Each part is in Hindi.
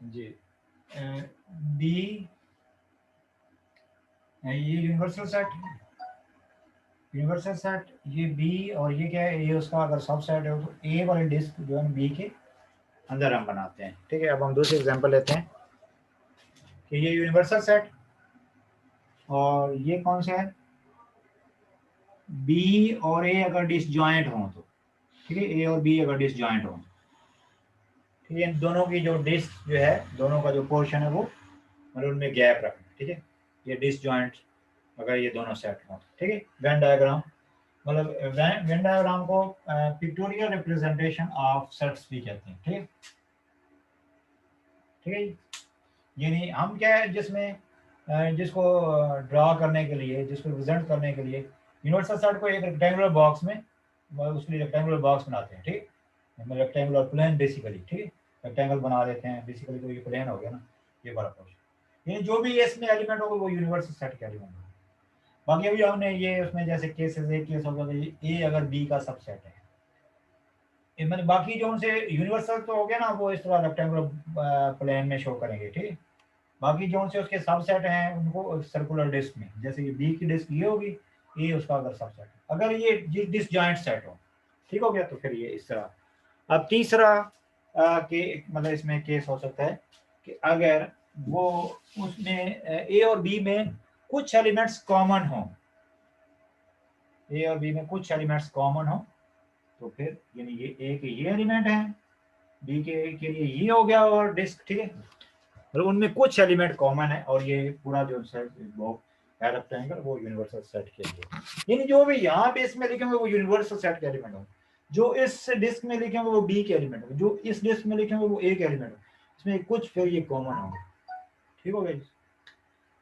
जी बी, ये यूनिवर्सल सेट, यूनिवर्सल सेट ये बी, और ये क्या है, ये उसका अगर सब सेट है तो ए वाले डिस्क जो है बी के अंदर हम बनाते हैं। ठीक है, अब हम दूसरी एग्जांपल लेते हैं कि ये यूनिवर्सल सेट और ये कौन सा है, बी और ए अगर डिसजॉइंट हो तो, ठीक है, ए और बी अगर डिसजॉइंट हो, ठीक है, इन दोनों की जो डिस्क जो है, दोनों का जो पोर्शन है वो मतलब उनमें गैप रखना। ठीक है, ये डिसजॉइंट अगर ये दोनों सेट हो, ठीक है। वेन डायग्राम मतलब वेन डायग्राम को पिक्टोरियल रिप्रेजेंटेशन ऑफ सेट्स भी कहते हैं। ठीक है, ठीक है, यानी हम क्या है जिसमें जिसको ड्रा करने के लिए, जिसको रिप्रेजेंट करने के लिए यूनिवर्सल सेट को एक रेक्टेंगुलर बॉक्स में, उसके लिए रेक्टेंगुलर बॉक्स बनाते हैं। ठीक है, रेक्टेंगुलर प्लेन बेसिकली, ठीक है, रेक्टेंगल बना देते हैं बेसिकली, तो ये प्लेन हो गया ना, ये बड़ा पोर्शन, यानी जो भी इसमें एलिमेंट होगा वो यूनिवर्सल सेट के एलिमेंट होगा। बाकी अभी हमने ये उसमें जैसे केसेस, एक केस होगा ए अगर बी का सबसेट है, मैंने बाकी जो उनसे यूनिवर्सल तो हो गया ना, वो इस तरह रेक्टेंगुलर प्लेन में शो करेंगे। ठीक है, बाकी जो से उसके सबसेट हैं उनको सर्कुलर डिस्क में, जैसे कि बी की डिस्क ये होगी, ए उसका अगर सबसेट है, अगर ये डिसजॉइंट सेट हो, ठीक हो गया, तो फिर ये इस तरह। अब तीसरा के मतलब इसमें केस हो सकता है कि अगर वो उसमें ए और बी में कुछ एलिमेंट्स कॉमन हो, ए और बी में कुछ एलिमेंट्स कॉमन हो, तो फिर यानी ये ए के ये एलिमेंट है, बी के लिए ये हो गया और डिस्क, ठीक है, मतलब उनमें कुछ एलिमेंट कॉमन है, और ये पूरा जो सेट वो रेक्टेंगल वो यूनिवर्सल सेट के लिए, यानी जो भी यहाँ पे इसमें लिखे होंगे वो यूनिवर्सल सेट के एलिमेंट होंगे, जो इस डिस्क में लिखे होंगे वो बी के एलिमेंट होंगे, जो इस डिस्क में लिखे होंगे वो ए के एलिमेंट होंगे, इसमें कुछ फिर ये कॉमन होंगे। ठीक हो गया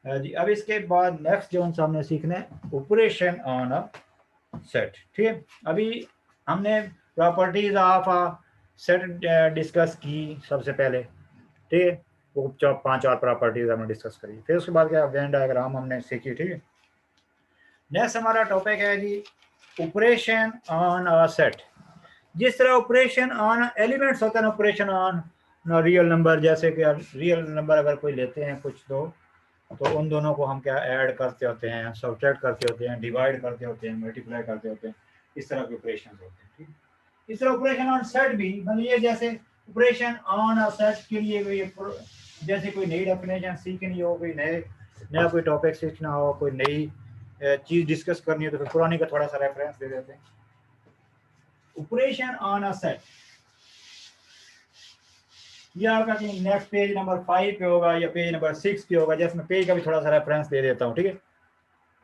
जी। अब इसके बाद नेक्स्ट जो हमने सीखना है ऑपरेशन ऑन अ सेट। ठीक है, अभी हमने properties of a set discuss की सबसे पहले। ठीक है, वो 5 और प्रॉपर्टीज हमने डिस्कस करी, फिर उसके बाद क्या वेन डायग्राम हमने सीखी। ठीक है, नेक्स्ट हमारा टॉपिक है जी ऑपरेशन ऑन अ सेट। जिस तरह ऑपरेशन ऑन एलिमेंट्स होता है ना, ऑपरेशन ऑन रियल नंबर, जैसे कि रियल नंबर अगर कोई लेते हैं कुछ तो उन दोनों को हम क्या ऐड करते होते हैं, सब्ट्रैक्ट करते होते हैं, डिवाइड करते होते हैं, मल्टीप्लाई करते होते हैं, इस तरह के ऑपरेशन होते हैं। ठीक, इस तरह ऑपरेशन ऑन सेट भी मतलब ये जैसे ऑपरेशन ऑन अ सेट के लिए जैसे कोई नई डेफिनेशन सीखनी हो, कोई नया कोई टॉपिक सीखना हो, कोई नई चीज डिस्कस करनी हो, तो फिर पुरानी का थोड़ा सा रेफरेंस दे देते हैं। ऑपरेशन ऑन अ सेट ये आपका नेक्स्ट पेज नंबर 5 पे होगा या पेज नंबर 6 पे होगा, जैसे मैं पेज का भी थोड़ा सा रेफरेंस दे देता हूँ। ठीक है,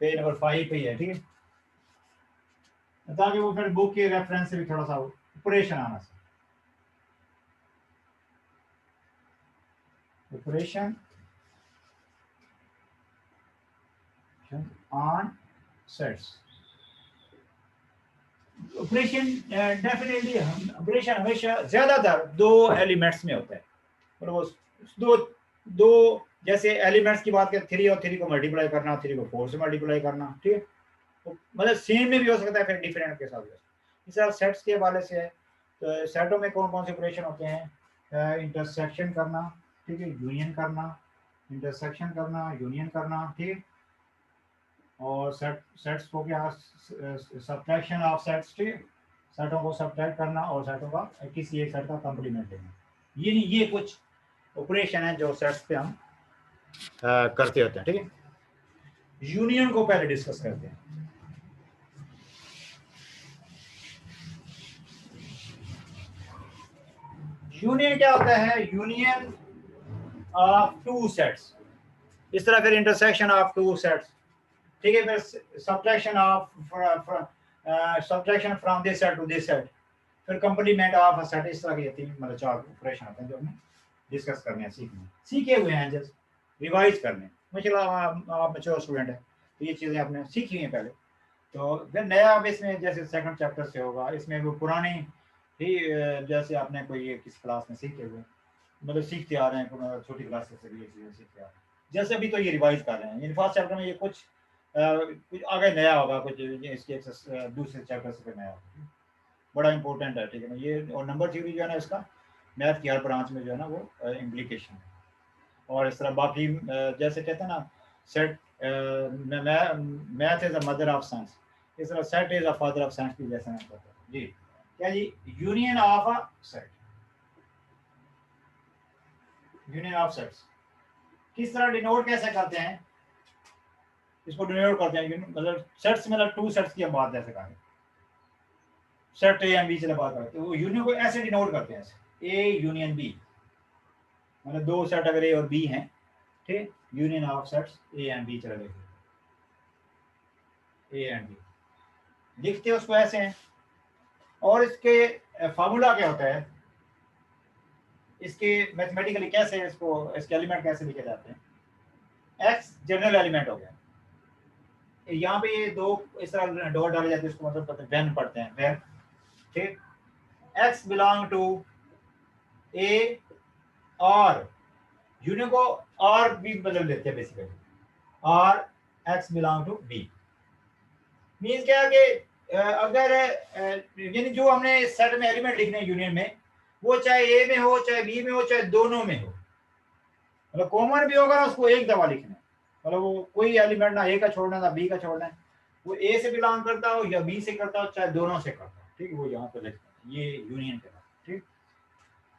पेज नंबर 5 पे ही है। ठीक है, ताकि वो फिर बुक के रेफरेंस से भी थोड़ा सा ऑपरेशन आना चाहिए। Operation on sets, operation definitely operation हमेशा ज्यादातर 2 एलिमेंट्स में होता है, और वो दो दो जैसे एलिमेंट्स की बात करें, 3 और 3 को मल्टीप्लाई करना, 3 को 4 से मल्टीप्लाई करना। ठीक है, तो मतलब सेम में भी हो सकता है, फिर डिफरेंट के साथ भी हो सकता है। इस तरह सेट्स के हवाले से है, तो सेटों में कौन कौन से ऑपरेशन होते हैं, इंटरसेक्शन करना, ठीक है, यूनियन करना, इंटरसेक्शन करना, यूनियन करना। ठीक है, और सेट्स को क्या, सब्ट्रैक्शन ऑफ सेट्स, ठीक है, सेटों को सब्ट्रैक्ट करना और सेटों का किसी एक सेट का कंप्लीमेंट लेना। ये कुछ ऑपरेशन है जो सेट्स पे हम करते होते हैं। ठीक है, यूनियन को पहले डिस्कस करते हैं। यूनियन क्या होता है, यूनियन ऑफ 2 सेट्स, इस तरह फिर इंटरसेक्शन ऑफ 2 सेट्स। ठीक है, फिर subtraction of subtraction from this set to this set, फिर कंप्लीमेंट ऑफ अ सेट। इस तरह के 3 मतलब 4 ऑपरेशन होते हैं जो हमें डिस्कस करने हैं, सीखे हुए हैं, जस्ट रिवाइज करने। मुझे आप मैच्योर स्टूडेंट है तो ये चीज़ें आपने सीखी हैं पहले, तो फिर नया अब इसमें जैसे सेकंड चैप्टर से होगा, इसमें वो पुरानी ही जैसे आपने कोई किसी क्लास में सीखे हुए, मतलब सीखते आ रहे हैं, छोटी क्लास से भी ये चीज़ें सीखते आ रहे हैं, जैसे अभी तो ये रिवाइज कर रहे हैं। यानी फर्स्ट चैप्टर में ये कुछ आगे नया होगा, कुछ इसके दूसरे चैप्टर से नया होगा, बड़ा इंपॉर्टेंट है। ठीक है ना, ये और नंबर थ्योरी जो है ना इसका मैथ की हर ब्रांच में जो है ना वो इम्प्लीकेशन है। और इस तरह बाकी जैसे कहते हैं ना set math is a mother of science, इस तरह set is a father of science भी जैसे मैं कहता हूँ जी। क्या जी, union of a set, union of sets किस तरह डिनोट कैसे करते हैं, इसको डिनोट करते हैं मतलब सेट्स मतलब टू सेट्स की हम बात जैसे करें, सेट ए एंड बी से बात करते हैं, वो यूनियन को ऐसे डिनोट करते हैं, ऐसे ए यूनियन बी, मतलब दो सेट अगर ए और बी हैं, ठीक, union of sets A and B चला लेते ए एंड बी, लिखते हैं उसको ऐसे हैं। और इसके फार्मूला क्या होता है, इसके मैथमेटिकली कैसे इसको इसके एलिमेंट कैसे लिखे जाते हैं। एक्स जनरल एलिमेंट हो गया, यहाँ पे ये दो इस तरह डॉट डाले जाते हैं, इसको मतलब पता वेन पढ़ते हैं वेन, ठीक। एक्स बिलोंग टू ए और यूनियन को और भी बदल देते हैं बेसिकली, और X belong to B means क्या कि अगर यानी जो हमने सेट में एलिमेंट लिखने हैं यूनियन में, वो चाहे ए में हो चाहे बी में हो चाहे दोनों में हो, मतलब कॉमन भी होगा ना उसको एक दफा लिखना है, मतलब वो कोई एलिमेंट ना ए का छोड़ना ना बी का छोड़ना है, वो ए से बिलोंग करता हो या बी से करता हो चाहे दोनों से करता हो, ठीक है, वो यहाँ पे लिखता है, ये यूनियन के बाद, ठीक।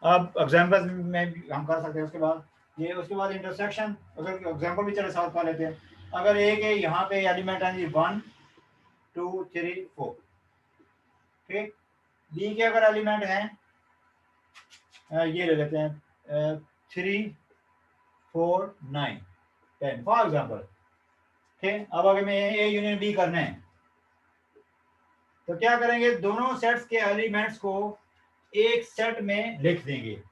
अब एग्जाम्पल में भी हम कर सकते हैं उसके बाद ये, उसके बाद इंटरसेक्शन, अगर एग्जाम्पल भी चले साथ पा लेते हैं। अगर ए के यहाँ पे एलिमेंट है जी 1 2 3 4, ठीक। बी के अगर एलिमेंट हैं ये ले लेते हैं 3 4 9 10 फॉर एग्जाम्पल, ठीक। अब अगर मैं ए यूनियन बी करना है तो क्या करेंगे, दोनों सेट्स के एलिमेंट्स को एक सेट में लिख देंगे,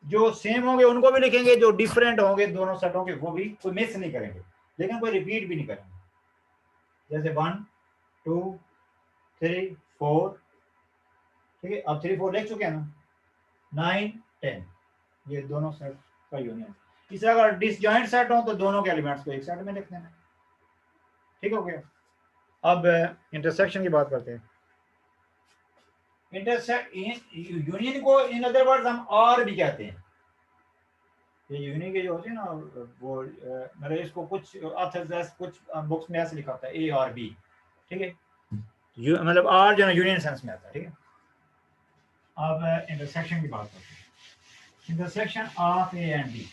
जो सेम होंगे उनको भी लिखेंगे, जो डिफरेंट होंगे दोनों सेटों के वो भी, कोई मिस नहीं करेंगे लेकिन कोई रिपीट भी नहीं करेंगे। जैसे 1 2 3 4, ठीक है, अब 3 4 लिख चुके हैं ना, 9 10 ये दोनों सेट का यूनियन। इस अगर डिसजॉइंट सेट हो तो दोनों के एलिमेंट्स को एक सेट में लिख देना, ठीक हो गया। अब इंटरसेक्शन की बात करते हैं। इंटरसेक्ट यूनियन को इन अदर वर्ड्स हम और भी कहते हैं, ये यूनियन के जो होते हैं ना वो मतलब इसको कुछ ऑथर्स कुछ बुक्स में ऐसे लिखा होता है ए और बी, ठीक है, मतलब आर जो है यूनियन सेंस में आता है, ठीक है। अब इंटरसेक्शन की बात करते हैं, intersection of A and B.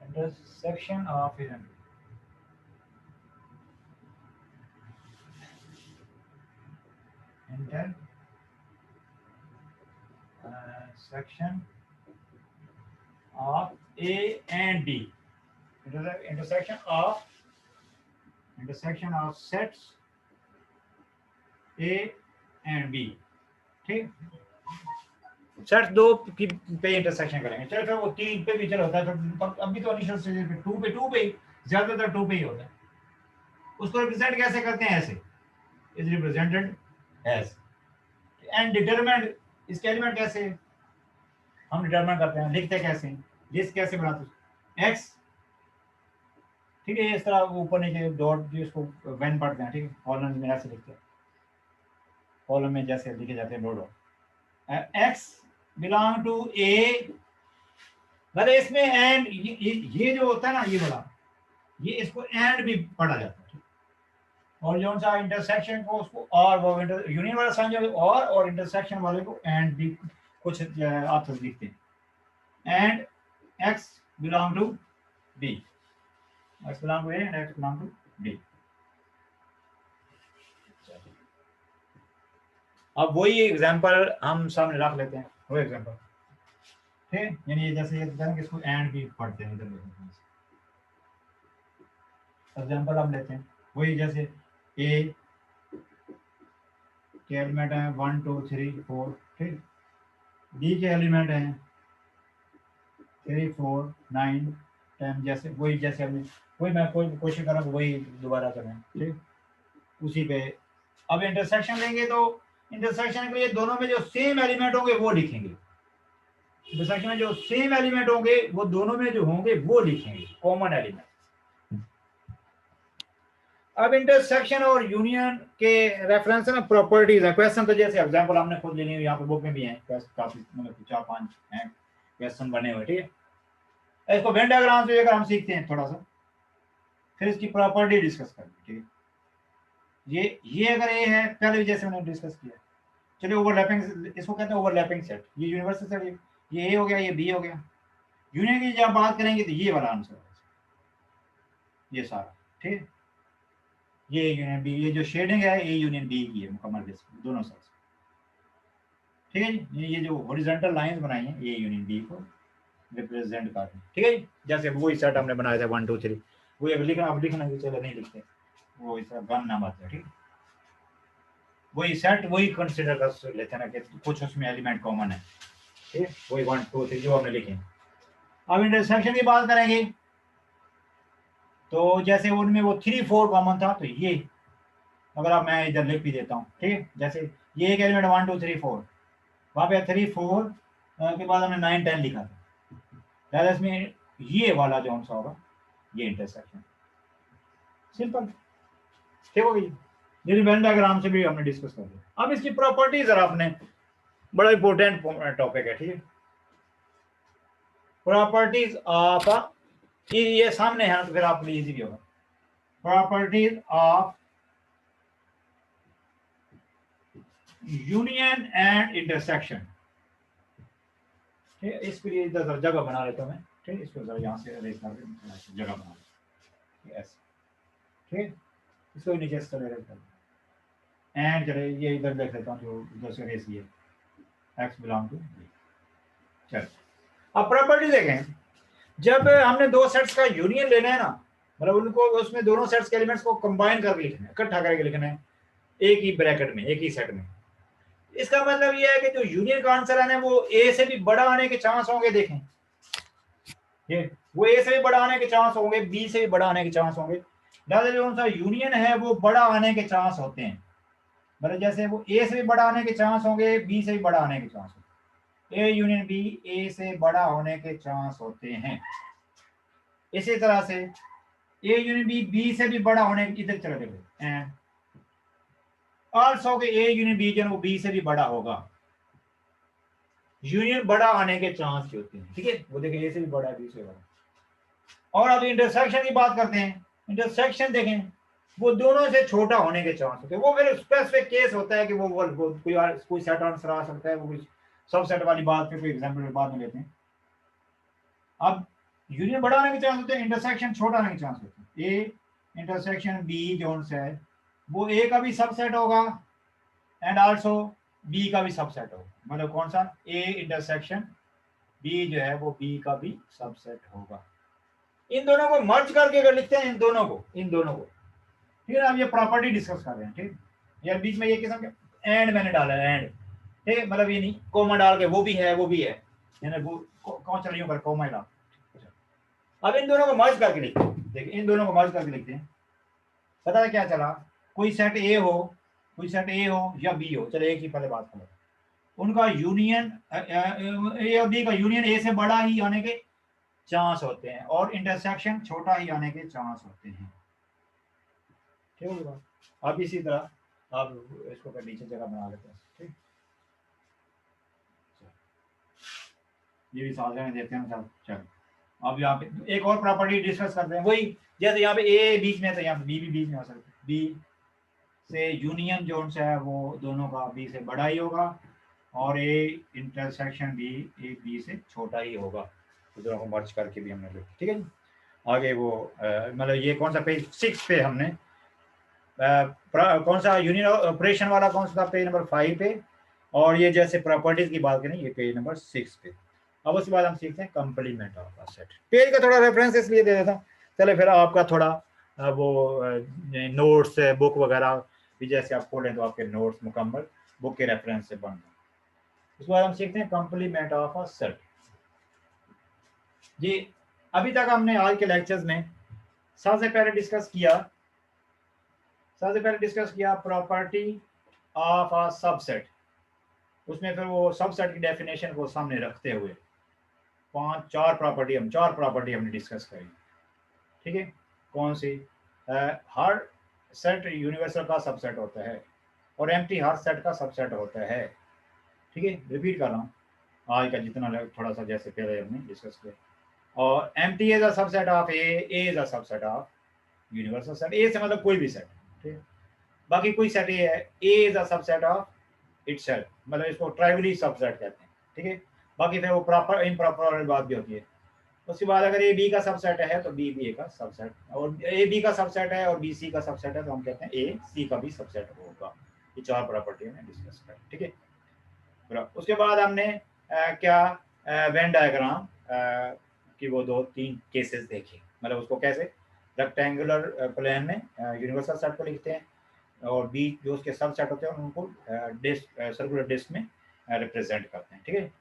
Intersection of A and B, intersection of A and B, intersection of sets A and B, ठीक। सेट्स दो की पे इंटरसेक्शन करेंगे, चलो फिर वो 3 पे भी चलो होता है, फिर अभी तो इनिशियल स्टेज पे 2 पे ज्यादातर 2 पे ही होता है। उसको रिप्रेजेंट कैसे करते हैं, ऐसे is represented as and determinant, इसके एलिमेंट कैसे हम डिटरमाइन करते हैं, लिखते कैसे, लिस्ट कैसे बनाते हैं, एक्स, ठीक है, इस तरह ऊपर नीचे डॉट जो इसको वेन पढ़ते हैं, ठीक है, कॉलम में ऐसे लिखते हैं, कॉलम में जैसे लिखे जाते हैं डॉट, एक्स बिलोंग टू ए, भले इसमें एंड ये जो होता है ना ये बड़ा, ये इसको एंड भी पढ़ा जाता है, और जो सा इंटरसेक्शन को उसको और वो यूनियन वाला साइन जो और इंटरसेक्शन वाले को एंड भी कुछ ऑथर्स लिखते हैं, and X belong to B, X belong to A and X belong to B. अब वही एग्जांपल हम सामने रख लेते हैं, वो एग्जांपल, ठीक, यानी जैसे ये इसको एंड भी पढ़ते हैं, इधर एग्जांपल हम लेते हैं, वही जैसे ए के एलिमेंट है 1 2 3 4, ठीक, बी के एलिमेंट हैं 3 4 9 10, जैसे वही जैसे हमने वही मैं कोई कोशिश कर रहा हूँ वही दोबारा करें, ठीक, उसी पे। अब इंटरसेक्शन लेंगे तो इंटरसेक्शन के लिए दोनों में जो सेम एलिमेंट होंगे वो लिखेंगे, इंटरसेक्शन में जो सेम एलिमेंट होंगे वो दोनों में जो होंगे वो लिखेंगे, कॉमन एलिमेंट, अब इंटरसेक्शन और यूनियन के रेफरेंस ना प्रॉपर्टीज है। क्वेश्चन तो जैसे एग्जांपल हमने खुद लेनी है, यहाँ पे बुक में भी है काफी, मतलब 4-5 हैं क्वेश्चन बने हुए, ठीक है। इसको वेन डायग्राम से अगर हम सीखते हैं थोड़ा सा, फिर इसकी प्रॉपर्टी डिस्कस करेंगे, ठीक है। ये अगर ए है, पहले जैसे मैंने डिस्कस किया, चलिए ओवरलैपिंग, इसको कहते हैं ओवरलैपिंग सेट। ये यूनिवर्सल सेट, ये ए हो गया, ये बी हो गया। यूनियन की जब बात करेंगे तो ये वाला आंसर है, ये सारा, ठीक है। ये यूनियन बी, ये जो शेडिंग है ए यूनियन बी की है मुकम्मल बेस दोनों साइड, ठीक है जी। ये जो हॉरिजॉन्टल लाइंस बनाई हैं ए यूनियन बी को रिप्रेजेंट कर रही है, ठीक है जी। जैसे वही सेट हमने बनाया था 1 2 3, वो अगर लिखना, अब लिखना भी चलो नहीं लिखते, वो इस तरह गन नाम आता है, ठीक है। वही सेट वही कंसिडर कर लेते हैं ना कि कुछ उसमें एलिमेंट कॉमन है, ठीक है। वही 1 2 3 जो हमने लिखे। अब इंटरसेक्शन की बात करेंगे तो जैसे उनमें वो 3 4 कॉमन था, तो ये अगर आप, मैं इधर लिख भी देता हूँ, ठीक है। जैसे ये एक एलिमेंट 1 2 3 4, वहां पे 3 4 के बाद हमने 9 10 लिखा था, इसमें ये वाला जो सा होगा ये इंटरसेक्शन, सिंपल, ठीक हो गई। वेन डायग्राम से भी हमने डिस्कस कर लिया। अब इसकी प्रॉपर्टी जरा आपने, बड़ा इंपॉर्टेंट टॉपिक है, ठीक है। प्रॉपर्टीज ऑफ, ये सामने है तो फिर आपके लिए इजी भी होगा। Properties of union and intersection, ठीक है। इसके लिए इधर जगह बना लेता हूं मैं, ठीक है। इसको जरा यहाँ से अरेंज करके जगह बना लेते, ठीक है। इसको नीचे से अरेंज कर एंड चले, ये इधर देख लेता हूँ जो इधर से अरेंज किए, एक्स बिलोंग टू, चल। अब प्रॉपर्टी देखें, जब हमने दो सेट्स का यूनियन लेना है ना, मतलब उनको उसमें दोनों सेट्स के एलिमेंट्स को कंबाइन करके लिखना है, इकट्ठा करके लिखना है एक ही ब्रैकेट में, एक ही सेट में। इसका मतलब ये है कि जो यूनियन का आंसर है ना, वो ए से भी बड़ा आने के चांस होंगे। देखें ये, वो ए से भी बड़ा आने के चांस होंगे, बी से भी बड़ा आने के चांस होंगे। लिहाजा जो सा यूनियन है वो बड़ा आने के चांस होते हैं, मतलब जैसे वो ए से भी बड़ा आने के चांस होंगे, बी से भी बड़ा आने के चांस होंगे। ए यूनियन बी ए से बड़ा होने के चांस होते हैं। इसी तरह से ए यूनियन बी बी से भी बड़ा होने, इधर चले देखो, and also A union B जो है वो बी से भी बड़ा होगा। यूनियन बड़ा आने के चांस होते हैं, ठीक है। वो देखिए ए से भी बड़ा है, बी से बड़ा। और अब इंटरसेक्शन की बात करते हैं। इंटरसेक्शन देखें, वो दोनों से छोटा होने के चांस होते हैं। वो फिर स्पेसिफिक केस होता है कि वो कोई सेट आंसर आ सकता है, वो कोई सब सेट वाली बात पे कोई एग्जांपल बाद में लेते हैं। अब यूनियन बड़ा आने के चांस होते हैं, इंटरसेक्शन छोटा आने के चांस होते हैं। ए इंटरसेक्शन बी जोन से है, वो ए का भी सबसेट होगा एंड आल्सो बी का भी सबसेट होगा। मतलब कौन सा, ए इंटरसेक्शन बी जो है वो बी का भी सबसेट होगा। इन दोनों को मर्ज करके अगर लिखते हैं, इन दोनों को ठीक है। अब ये प्रॉपर्टी डिस्कस कर रहे हैं, ठीक। यार बीच में ये किस्म के एंड मैंने डाला है, एंड, ठीक है। मतलब ये नहीं कोमा डाल के वो भी है यानी वो कौन चल रही हूँ कोमा डाल। अब इन दोनों को मर्ज करके लिखते हैं, देखिए इन दोनों को मर्ज करके लिखते हैं। पता है क्या चला, कोई सेट ए हो या बी हो, चलो एक ही पहले बात करो, उनका यूनियन ए और बी का यूनियन ए से बड़ा ही आने के चांस होते हैं और इंटरसेक्शन छोटा ही आने के चांस होते हैं, ठीक है। अब इसी तरह आप इसको कर नीचे जगह बना लेते हैं, ठीक। ये भी साथ में देते हैं, चलो। अब यहाँ पे एक और प्रॉपर्टी डिस्कस करते हैं, वही जैसे यहाँ पे ए बीच में, तो यहाँ पे बी भी बीच में हो सकता है। बी से यूनियन जोन से है वो दोनों का बी से बड़ा ही होगा, और A intersection B A B से छोटा ही होगा। तो दोनों को मर्ज करके भी हमने लिखा, ठीक है जी। आगे वो मतलब ये कौन सा पेज 6 पे हमने कौन सा यूनियन ऑपरेशन वाला कौन सा था, पेज नंबर 5 पे। और ये जैसे प्रॉपर्टीज की बात करें, ये पेज नंबर 6 पे। अब उसके बाद हम सीखते हैं complement of a set. Page का थोड़ा रेफरेंस इसलिए दे देता हूँ, चले फिर आपका थोड़ा वो नोट्स बुक वगैरह भी जैसे आप खोलें तो आपके नोट्स मुकम्मल बुक के रेफरेंस से बन जाए। उसके बाद हम सीखते हैं कंप्लीमेंट ऑफ अ सेट। जी अभी तक हमने आज के लेक्चर्स में सबसे पहले डिस्कस किया प्रॉपर्टी ऑफ अ सबसेट। उसमें फिर वो सबसेट की डेफिनेशन को सामने रखते हुए चार प्रॉपर्टी हमने डिस्कस करी, ठीक है। कौन सी, हर सेट यूनिवर्सल का सबसेट होता है और एम्प्टी हर सेट का सबसेट होता है। ठीक है, रिपीट कर रहा हूँ आज का जितना थोड़ा सा जैसे पहले हमने डिस्कस किया। और empty is a subset of A is a subset of universal set. A से मतलब कोई भी सेट, ठीक है। बाकी कोई सेट ए है, A is a subset of itself, मतलब इसको ट्राइवली सबसेट कहते हैं। ठीक है, बाकी फिर वो प्रॉपर इम्प्रॉपर वाली बात भी होती है। उसके बाद अगर ए बी का सबसेट है तो बी बी ए का सबसेट, और ए बी का सबसेट है और बी सी का सबसेट है तो हम कहते हैं ए सी का भी सबसेट होगा। ये चार प्रॉपर्टी हमने डिस्कस कर, ठीक है। उसके बाद हमने क्या वेन डायग्राम की वो दो तीन केसेस देखे, मतलब उसको कैसे रेक्टेंगुलर प्लेन में यूनिवर्सल सेट को लिखते हैं और बी जो उसके सब सेट होते हैं उनको डिस्क सर्कुलर डिस्क में रिप्रेजेंट करते हैं। ठीक है,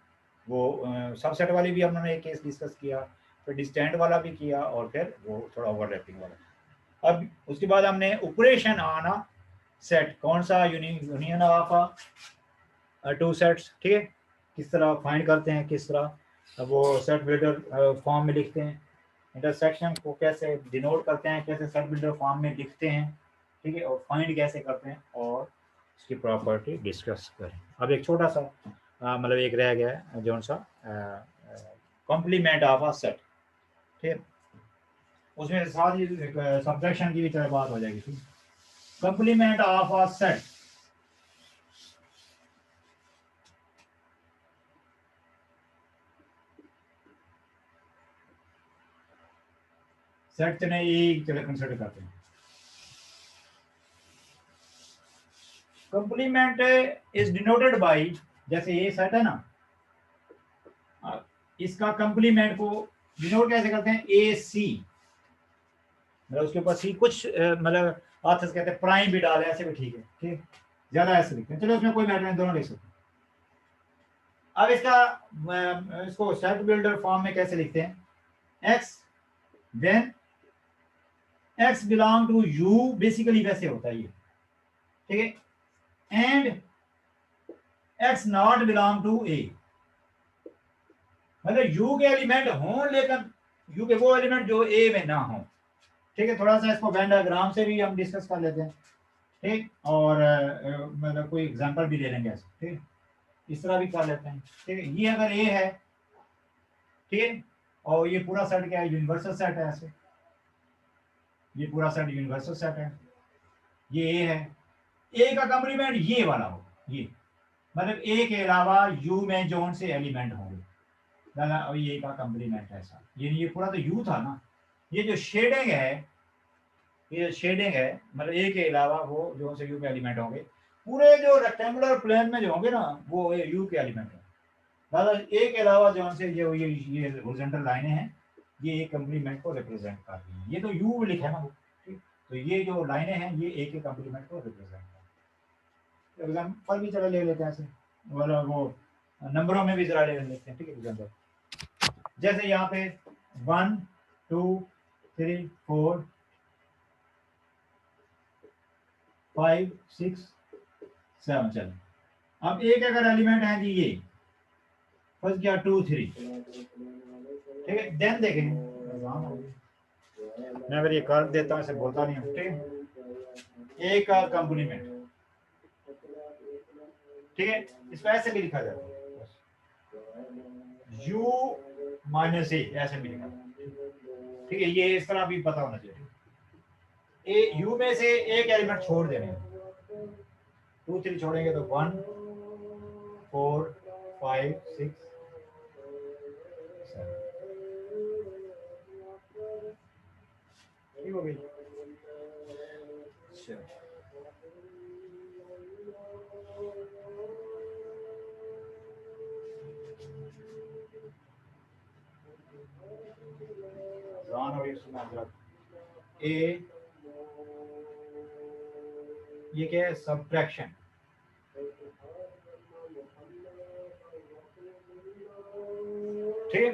वो सबसेट वाली भी हमने एक केस डिस्कस किया, फिर डिस्टेंट वाला भी किया और फिर वो थोड़ा ओवरलैपिंग वाला। अब उसके बाद हमने ऑपरेशन ऑन अ सेट, कौन सा यूनियन ऑफ टू सेट्स, ठीक है, किस तरह फाइंड करते हैं, किस तरह वो सेट बिल्डर फॉर्म में लिखते हैं, इंटरसेक्शन को कैसे डिनोट करते हैं, कैसे सेट बिल्डर फॉर्म में लिखते हैं, ठीक है, और फाइंड कैसे करते हैं और इसकी प्रॉपर्टी डिस्कस करें। अब एक छोटा सा मतलब एक रह गया है जो सा कॉम्प्लीमेंट ऑफ अ सेट, ठीक है, उसमें साथ ही सब्ट्रैक्शन की भी तरह बात हो जाएगी। ठीक, complement of a set, set ने एक तरह कंसिडर करते हैं। कंप्लीमेंट इज डिनोटेड बाय, जैसे ये सेट है ना, इसका कंप्लीमेंट को डिनोट कैसे करते हैं, ए सी, मतलब उसके ऊपर सी कुछ मतलब आथर्स कहते हैं प्राइम भी डाले, ऐसे भी ठीक है, ठीक, ज्यादा ऐसे लिखते हैं, चलो उसमें कोई मैटर नहीं, दोनों लिख सकते हैं। अब इसको सेट बिल्डर फॉर्म में कैसे लिखते हैं, x when x belong to U, basically वैसे होता है ये, ठीक है, and x not belong to A, मतलब यू के एलिमेंट हों लेकिन यू के वो एलिमेंट जो ए में ना हो। ठीक है, थोड़ा सा इसको वेन डायग्राम से भी हम डिस्कस कर लेते हैं, ठीक, और मतलब कोई एग्जांपल भी ले लेंगे ऐसे, ठीक, इस तरह भी कर लेते हैं। ठीक है, ये अगर ए है, ठीक है, और ये पूरा सेट क्या है, यूनिवर्सल सेट है, ऐसे ये पूरा सेट यूनिवर्सल सेट है, ये ए है, ए का कंप्लीमेंट ये वाला हो, ये मतलब ए के अलावा यू में जोन से एलिमेंट होंगे, और ये का कंप्लीमेंट ऐसा, ये पूरा तो यू था ना, ये जो शेडिंग है, ये शेडिंग है, मतलब ए के अलावा वो जो से यू के एलिमेंट होंगे, पूरे जो रेक्टेंगुलर प्लेन में जो होंगे ना वो यू के एलिमेंट है, दादा ए के अलावा जो से ये हॉरिजॉन्टल लाइनें हैं, ये एक कंप्लीमेंट को रिप्रेजेंट कर रही हैं, ये तो यू लिखा है ना, ठीक, तो ये जो लाइनें हैं ये ए के कंप्लीमेंट को रिप्रेजेंट कर, एग्जाम्पल भी चला ले लेते हैं ऐसे, वो नंबरों में भी जरा ले लेते हैं, ठीक है, एग्जाम्पल जैसे यहाँ पे 1 2 3 4 5 6 7, चलो अब एक अगर एलिमेंट है जी ये फर्स्ट क्या 2 3, ठीक है, देन देखेंगे, मैं अगर ये कर देता हूँ, ऐसे बोलता नहीं हूँ, ठीक है, ए का कंप्लीमेंट, ठीक है, इसको ऐसे भी लिखा जाता है यू माइनस ए, ऐसे भी लिखा, ठीक है, ये इस तरह भी पता होना चाहिए, ए यू में से एक एलिमेंट छोड़ देने, 2 3 छोड़ेंगे तो 1 4 5 6 7, ठीक हो गई। ए ये क्या है, सब्ट्रैक्शन, ठीक है,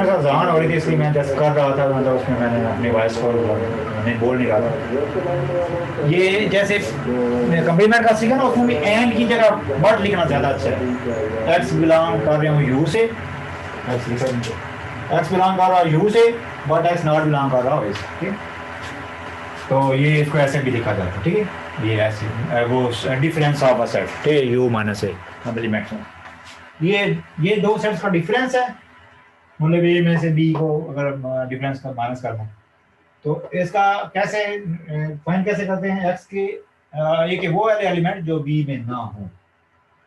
अजान हो रही थी इसलिए मैं जस्ट कर रहा था, मतलब उसमें मैंने अपनी वॉइस को नहीं बोल नहीं रहा था। ये जैसे कंप्लीमेंट का सीखा ना, उसमें भी एंड की जगह बट लिखना ज़्यादा अच्छा है। एक्स बिलोंग कर रहे हो यू से, एक्स बिलोंग कर रहा हो यू से, बट एक्स नॉट बिलोंग कर रहा हो इस, ठीक। तो ये इसको ऐसे भी लिखा जाता है, ठीक है। ये ऐसे वो डिफरेंस ऑफ अ सेट, ठीक है, यू माइनस ए कंप्लीमेंट में ये दो सेट्स का डिफरेंस है, मतलब ए में से बी को अगर डिफरेंस का माइनस करना है तो इसका कैसे फाइंड कैसे करते हैं। एक्स के ए के वो वाले एलिमेंट जो बी में ना हो,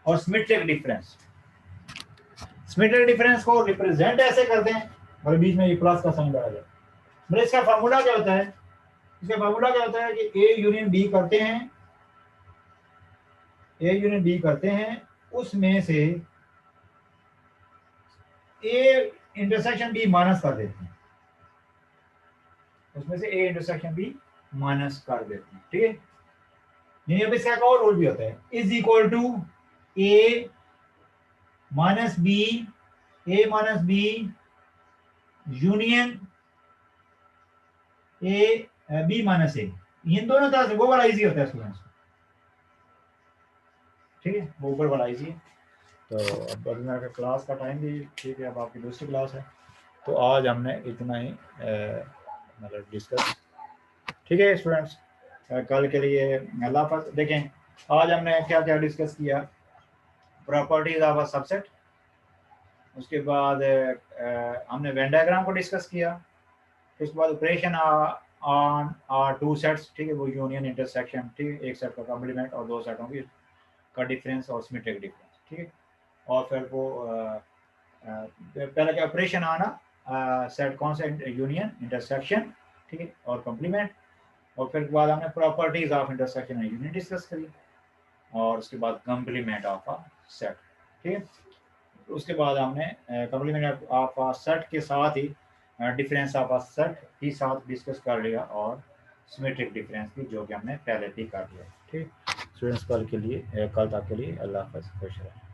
और सिमेट्रिक डिफरेंस, सिमेट्रिक डिफरेंस को रिप्रेजेंट ऐसे करते हैं और बीच में ये प्लस का साइन डाला जाए। मतलब इसका फार्मूला क्या होता है, इसका फार्मूला क्या होता है कि ए यूनियन बी करते हैं, ए यूनियन बी करते हैं, उसमें से ए इंटरसेक्शन बी माइनस कर देते हैं, उसमें से ए इंटरसेक्शन बी माइनस कर देते हैं, ठीक है। यानी अब इसका एक और रूल भी होता है, is equal to A minus B, A minus B union A B minus A. इन दोनों तरह से वो वाला इजी होता है स्टूडेंट्स, ठीक है, वो ऊपर वाला इजी है। तो अब मेरा क्लास का टाइम भी ठीक है, अब आपकी दूसरी क्लास है, तो आज हमने इतना ही मतलब डिस्कस, ठीक है स्टूडेंट्स। कल के लिए अल्लाह हाफ़िज़। देखें आज हमने क्या क्या डिस्कस किया, प्रॉपर्टीज ऑफ अ सबसेट, उसके बाद हमने वेन डायग्राम को डिस्कस किया, उसके बाद ऑपरेशन ऑन टू सेट्स, ठीक है, वो यूनियन इंटरसेक्शन, ठीक है, एक सेट का कॉम्प्लीमेंट और दो सेटों की का डिफरेंस और सिमेट्रिक डिफरेंस, ठीक है। और फिर वो पहले क्या ऑपरेशन आना सेट कौन सा, यूनियन इंटरसेक्शन, ठीक है, और कॉम्प्लीमेंट, और फिर बाद हमने properties of intersection and union discuss करी, और उसके बाद कॉम्प्लीमेंट ऑफ अ सेट, ठीक है। उसके बाद हमने कॉम्प्लीमेंट ऑफ अ सेट के साथ ही डिफरेंस ऑफ अ सेट भी साथ डिस्कस कर लिया, और सिमेट्रिक डिफरेंस भी, जो कि हमने पहले भी कर लिया, ठीक। स्टूडेंट्स कल तक के लिए अल्लाह हाफ़िज़, खुश रहें।